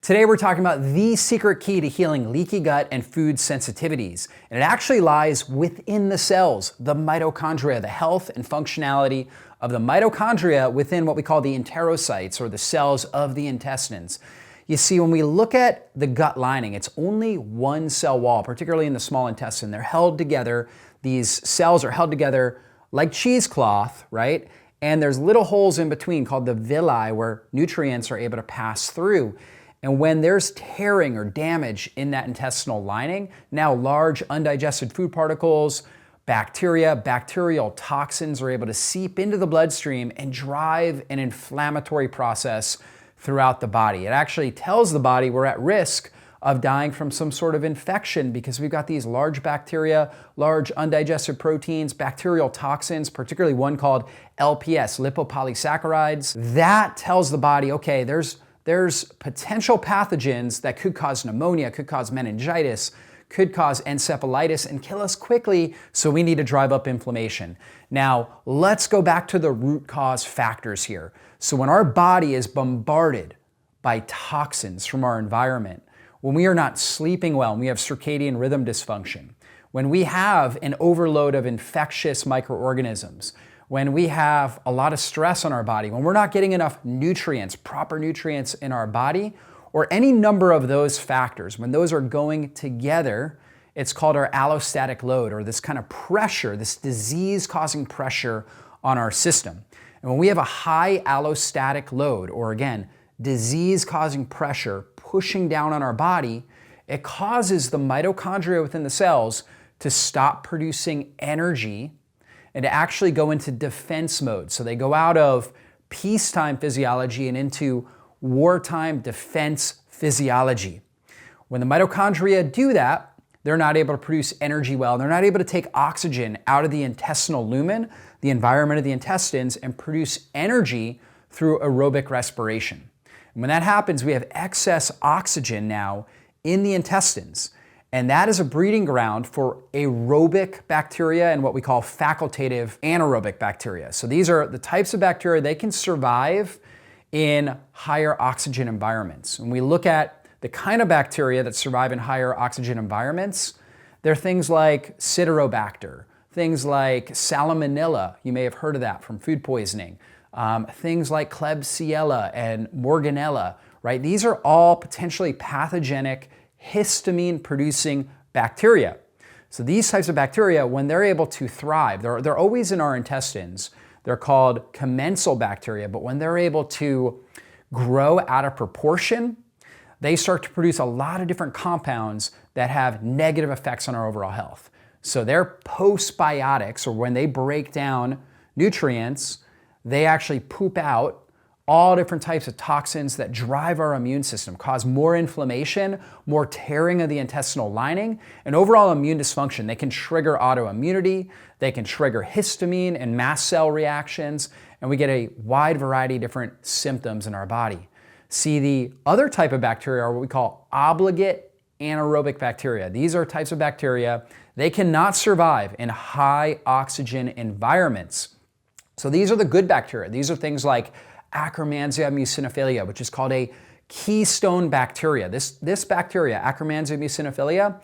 Today we're talking about the secret key to healing leaky gut and food sensitivities. And it actually lies within the cells, the mitochondria, the health and functionality of the mitochondria within what we call the enterocytes, or the cells of the intestines. You see, when we look at the gut lining, it's only one cell wall, particularly in the small intestine. They're held together. These cells are held together like cheesecloth, right? And there's little holes in between called the villi where nutrients are able to pass through. And when there's tearing or damage in that intestinal lining, now large undigested food particles, bacteria, bacterial toxins are able to seep into the bloodstream and drive an inflammatory process throughout the body. It actually tells the body we're at risk of dying from some sort of infection because we've got these large bacteria, large undigested proteins, bacterial toxins, particularly one called LPS, lipopolysaccharides. That tells the body, okay, there's potential pathogens that could cause pneumonia, could cause meningitis, could cause encephalitis and kill us quickly, so we need to drive up inflammation. Now, let's go back to the root cause factors here. So when our body is bombarded by toxins from our environment, when we are not sleeping well and we have circadian rhythm dysfunction, when we have an overload of infectious microorganisms, when we have a lot of stress on our body, when we're not getting enough nutrients, proper nutrients in our body, or any number of those factors, when those are going together, it's called our allostatic load, or this kind of pressure, this disease-causing pressure on our system. And when we have a high allostatic load, or again, disease-causing pressure pushing down on our body, it causes the mitochondria within the cells to stop producing energy and to actually go into defense mode. So they go out of peacetime physiology and into wartime defense physiology. When the mitochondria do that, they're not able to produce energy well. They're not able to take oxygen out of the intestinal lumen, the environment of the intestines, and produce energy through aerobic respiration. And when that happens, we have excess oxygen now in the intestines. And that is a breeding ground for aerobic bacteria and what we call facultative anaerobic bacteria. So these are the types of bacteria, they can survive in higher oxygen environments. When we look at the kind of bacteria that survive in higher oxygen environments, they're things like Citrobacter, things like Salmonella, you may have heard of that from food poisoning, things like Klebsiella and Morganella, right? These are all potentially pathogenic histamine-producing bacteria. So these types of bacteria, when they're able to thrive, they're always in our intestines. They're called commensal bacteria, but when they're able to grow out of proportion, they start to produce a lot of different compounds that have negative effects on our overall health. So they're postbiotics, or when they break down nutrients, they actually poop out all different types of toxins that drive our immune system, cause more inflammation, more tearing of the intestinal lining, and overall immune dysfunction. They can trigger autoimmunity, they can trigger histamine and mast cell reactions, and we get a wide variety of different symptoms in our body. See, the other type of bacteria are what we call obligate anaerobic bacteria. These are types of bacteria, they cannot survive in high oxygen environments. So these are the good bacteria. These are things like Akkermansia muciniphila, which is called a keystone bacteria. This bacteria, Akkermansia muciniphila,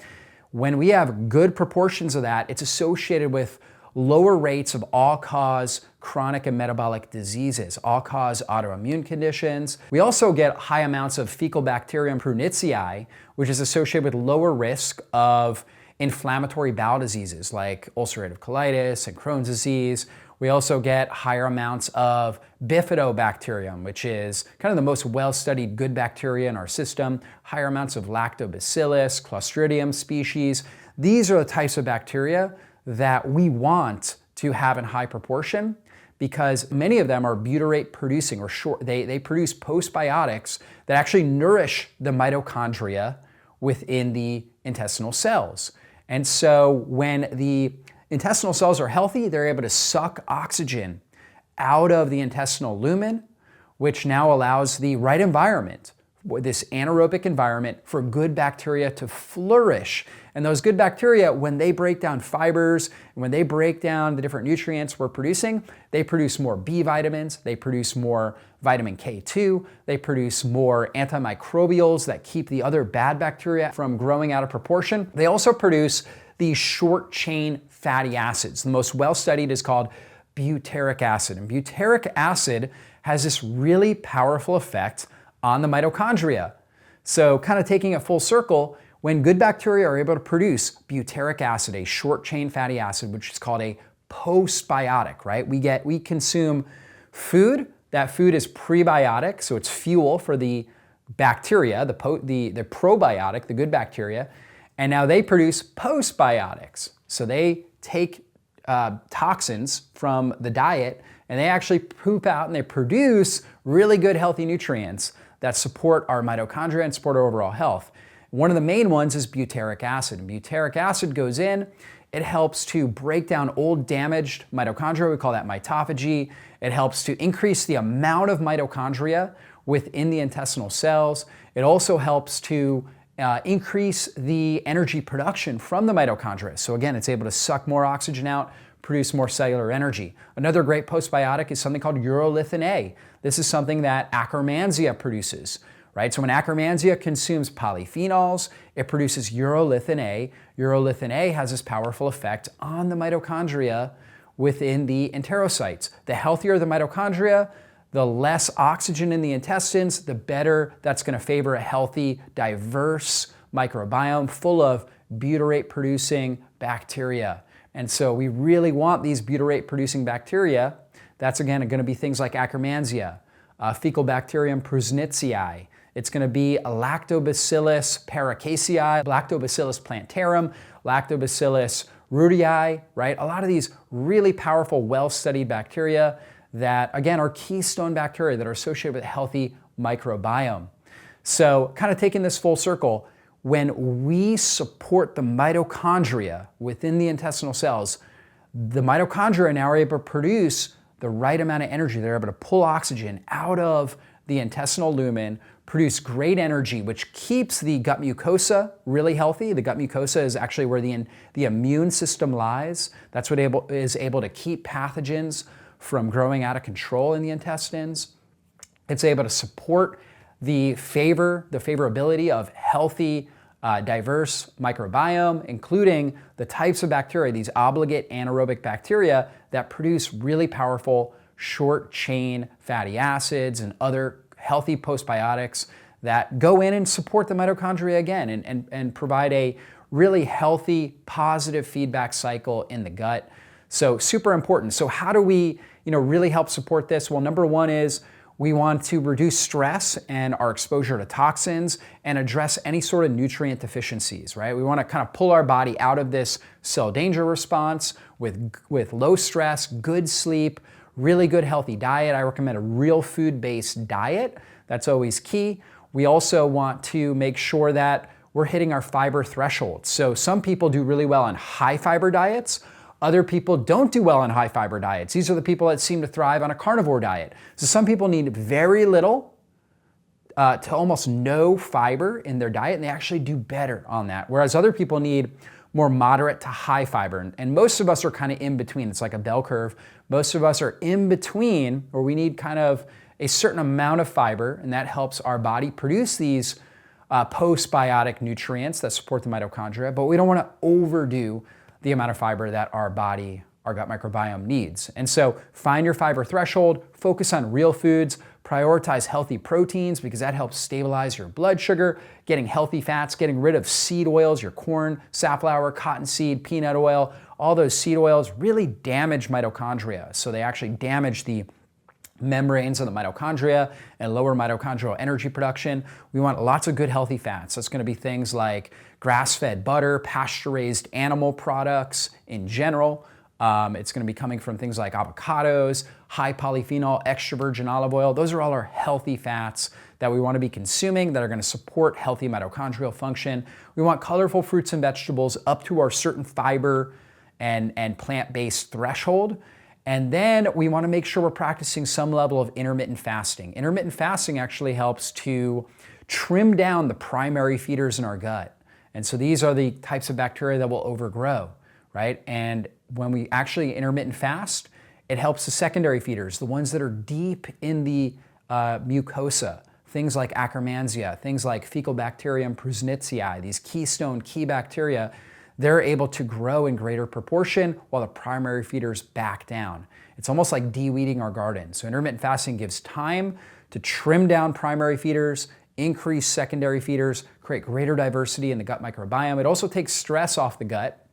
when we have good proportions of that, it's associated with lower rates of all-cause chronic and metabolic diseases, all-cause autoimmune conditions. We also get high amounts of Faecalibacterium prunitii, which is associated with lower risk of inflammatory bowel diseases like ulcerative colitis and Crohn's disease. We also get higher amounts of Bifidobacterium, which is kind of the most well-studied good bacteria in our system, higher amounts of Lactobacillus, Clostridium species. These are the types of bacteria that we want to have in high proportion because many of them are butyrate producing, or they produce postbiotics that actually nourish the mitochondria within the intestinal cells. And so when the intestinal cells are healthy, they're able to suck oxygen out of the intestinal lumen, which now allows the right environment this anaerobic environment for good bacteria to flourish. And those good bacteria, when they break down fibers, and when they break down the different nutrients we're producing, they produce more B vitamins, they produce more vitamin K2, they produce more antimicrobials that keep the other bad bacteria from growing out of proportion. They also produce these short chain fatty acids. The most well-studied is called butyric acid. And butyric acid has this really powerful effect on the mitochondria. So kind of taking it full circle, when good bacteria are able to produce butyric acid, a short chain fatty acid, which is called a postbiotic, right? We consume food. That food is prebiotic, so it's fuel for the bacteria, the probiotic, the good bacteria, and now they produce postbiotics. So they take toxins from the diet and they actually poop out and they produce really good healthy nutrients that support our mitochondria and support our overall health. One of the main ones is butyric acid. And butyric acid goes in, it helps to break down old damaged mitochondria, we call that mitophagy. It helps to increase the amount of mitochondria within the intestinal cells. It also helps to increase the energy production from the mitochondria. So again, it's able to suck more oxygen out, produce more cellular energy. Another great postbiotic is something called urolithin A. This is something that Akkermansia produces, right? So when Akkermansia consumes polyphenols, it produces urolithin A. Urolithin A has this powerful effect on the mitochondria within the enterocytes. The healthier the mitochondria, the less oxygen in the intestines, the better that's going to favor a healthy, diverse microbiome full of butyrate-producing bacteria. And so we really want these butyrate-producing bacteria. That's again going to be things like Akkermansia, Faecalibacterium prusnitzii. It's going to be Lactobacillus paracasei, Lactobacillus plantarum, Lactobacillus rudii, right? A lot of these really powerful, well-studied bacteria that, again, are keystone bacteria that are associated with a healthy microbiome. So kind of taking this full circle, when we support the mitochondria within the intestinal cells, the mitochondria now are able to produce the right amount of energy. They're able to pull oxygen out of the intestinal lumen, produce great energy, which keeps the gut mucosa really healthy. The gut mucosa is actually where the immune system lies. That's what is able to keep pathogens from growing out of control in the intestines. It's able to support the favorability of healthy, diverse microbiome, including the types of bacteria, these obligate anaerobic bacteria that produce really powerful short chain fatty acids and other healthy postbiotics that go in and support the mitochondria again and provide a really healthy, positive feedback cycle in the gut. So super important. So how do we really help support this? Well, number one is we want to reduce stress and our exposure to toxins and address any sort of nutrient deficiencies, right? We want to kind of pull our body out of this cell danger response with low stress, good sleep, really good healthy diet. I recommend a real food-based diet. That's always key. We also want to make sure that we're hitting our fiber threshold. So some people do really well on high fiber diets. Other people don't do well on high fiber diets. These are the people that seem to thrive on a carnivore diet. So some people need very little to almost no fiber in their diet, and they actually do better on that. Whereas other people need more moderate to high fiber. And most of us are kind of in between. It's like a bell curve. Most of us are in between, or we need kind of a certain amount of fiber, and that helps our body produce these postbiotic nutrients that support the mitochondria, but we don't want to overdo the amount of fiber that our gut microbiome needs. And so find your fiber threshold, focus on real foods, prioritize healthy proteins because that helps stabilize your blood sugar, getting healthy fats, getting rid of seed oils, your corn, safflower, cottonseed, peanut oil. All those seed oils really damage mitochondria. So they actually damage the membranes of the mitochondria and lower mitochondrial energy production. We want lots of good healthy fats. That's going to be things like grass-fed butter, pasture-raised animal products in general. It's going to be coming from things like avocados, high polyphenol, extra virgin olive oil. Those are all our healthy fats that we want to be consuming that are going to support healthy mitochondrial function. We want colorful fruits and vegetables up to our certain fiber and plant-based threshold. And then we want to make sure we're practicing some level of intermittent fasting. Intermittent fasting actually helps to trim down the primary feeders in our gut. And so these are the types of bacteria that will overgrow, right? And when we actually intermittent fast, it helps the secondary feeders, the ones that are deep in the mucosa, things like Akkermansia, things like Faecalibacterium prusnitzii, these keystone key bacteria, they're able to grow in greater proportion while the primary feeders back down. It's almost like de-weeding our garden. So intermittent fasting gives time to trim down primary feeders, increase secondary feeders, create greater diversity in the gut microbiome. It also takes stress off the gut,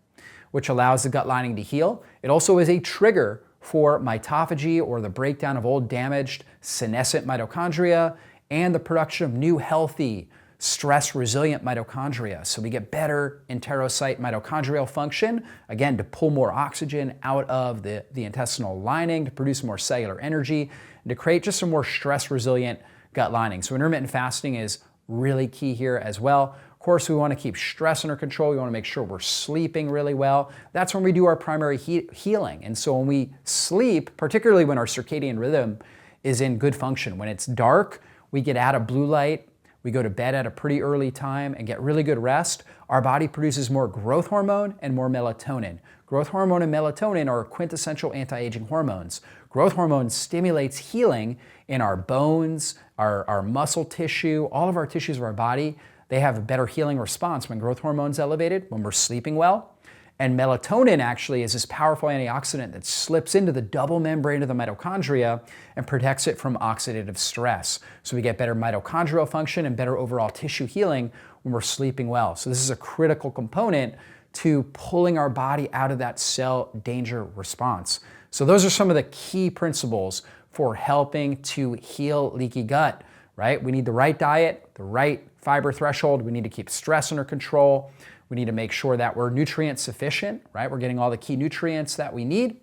which allows the gut lining to heal. It also is a trigger for mitophagy, or the breakdown of old damaged senescent mitochondria, and the production of new healthy stress-resilient mitochondria. So we get better enterocyte mitochondrial function, again, to pull more oxygen out of the intestinal lining, to produce more cellular energy, and to create just a more stress-resilient gut lining. So intermittent fasting is really key here as well. Of course, we want to keep stress under control. We want to make sure we're sleeping really well. That's when we do our primary healing. And so when we sleep, particularly when our circadian rhythm is in good function, when it's dark, we get out of blue light, we go to bed at a pretty early time and get really good rest, our body produces more growth hormone and more melatonin. Growth hormone and melatonin are quintessential anti-aging hormones. Growth hormone stimulates healing in our bones, our muscle tissue, all of our tissues of our body. They have a better healing response when growth hormone's elevated, when we're sleeping well. And melatonin actually is this powerful antioxidant that slips into the double membrane of the mitochondria and protects it from oxidative stress. So we get better mitochondrial function and better overall tissue healing when we're sleeping well. So this is a critical component to pulling our body out of that cell danger response. So those are some of the key principles for helping to heal leaky gut, right? We need the right diet, the right fiber threshold. We need to keep stress under control. We need to make sure that we're nutrient sufficient, right? We're getting all the key nutrients that we need.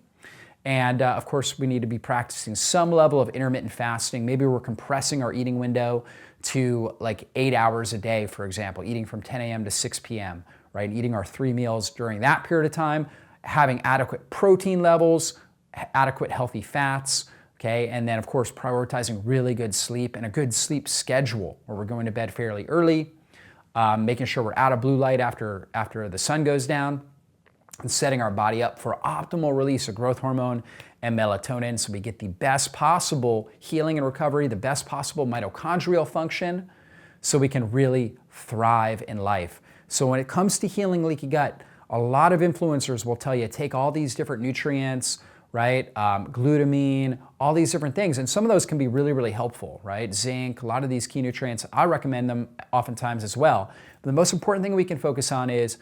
And of course, we need to be practicing some level of intermittent fasting. Maybe we're compressing our eating window to like 8 hours a day, for example, eating from 10 a.m. to 6 p.m., right? Eating our 3 meals during that period of time, having adequate protein levels, adequate healthy fats, okay? And then of course, prioritizing really good sleep and a good sleep schedule where we're going to bed fairly early, making sure we're out of blue light after the sun goes down, and setting our body up for optimal release of growth hormone and melatonin so we get the best possible healing and recovery, the best possible mitochondrial function, so we can really thrive in life. So when it comes to healing leaky gut, a lot of influencers will tell you take all these different nutrients, right? Glutamine, all these different things. And some of those can be really, really helpful, right? Zinc, a lot of these key nutrients, I recommend them oftentimes as well. But the most important thing we can focus on is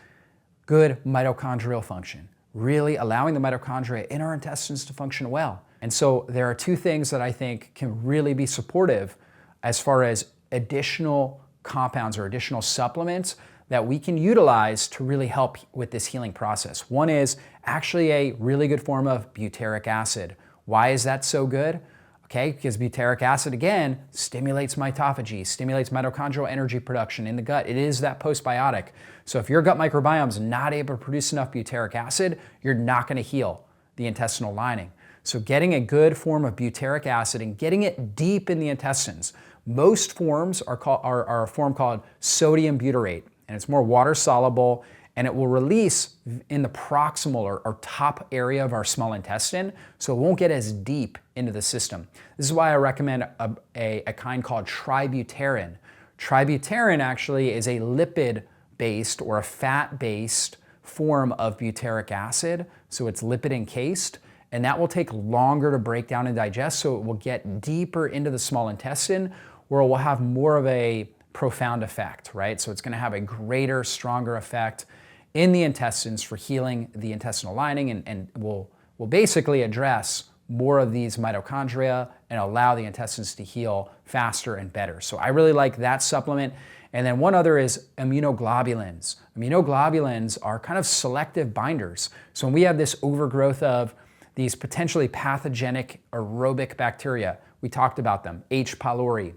good mitochondrial function, really allowing the mitochondria in our intestines to function well. And so there are two things that I think can really be supportive as far as additional compounds or additional supplements that we can utilize to really help with this healing process. One is actually a really good form of butyric acid. Why is that so good? Okay, because butyric acid, again, stimulates mitophagy, stimulates mitochondrial energy production in the gut. It is that postbiotic. So if your gut microbiome is not able to produce enough butyric acid, you're not gonna heal the intestinal lining. So getting a good form of butyric acid and getting it deep in the intestines. Most forms are a form called sodium butyrate, and it's more water soluble, and it will release in the proximal or top area of our small intestine, so it won't get as deep into the system. This is why I recommend a kind called tributyrin. Tributyrin actually is a lipid-based or a fat-based form of butyric acid, so it's lipid encased, and that will take longer to break down and digest, so it will get deeper into the small intestine, where it will have more of a profound effect, right? So it's gonna have a greater, stronger effect in the intestines for healing the intestinal lining and will basically address more of these mitochondria and allow the intestines to heal faster and better. So I really like that supplement. And then one other is immunoglobulins. Immunoglobulins are kind of selective binders. So when we have this overgrowth of these potentially pathogenic aerobic bacteria, we talked about them, H. pylori,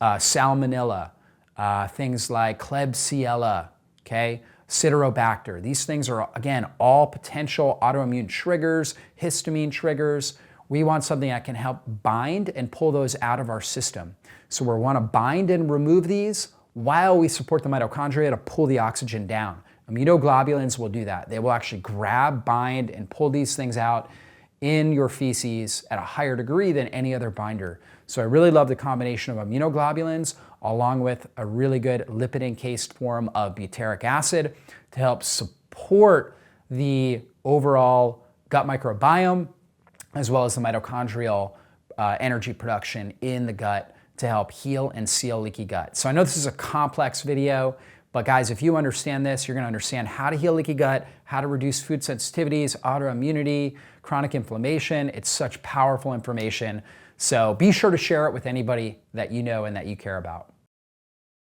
Salmonella, things like Klebsiella, okay, Citrobacter. These things are, again, all potential autoimmune triggers, histamine triggers. we want something that can help bind and pull those out of our system. So we want to bind and remove these while we support the mitochondria to pull the oxygen down. Immunoglobulins will do that. They will actually grab, bind, and pull these things out in your feces at a higher degree than any other binder. So I really love the combination of immunoglobulins along with a really good lipid encased form of butyric acid to help support the overall gut microbiome as well as the mitochondrial energy production in the gut to help heal and seal leaky gut. So I know this is a complex video, but guys, if you understand this, you're gonna understand how to heal leaky gut, how to reduce food sensitivities, autoimmunity, chronic inflammation. It's such powerful information. So be sure to share it with anybody that you know and that you care about.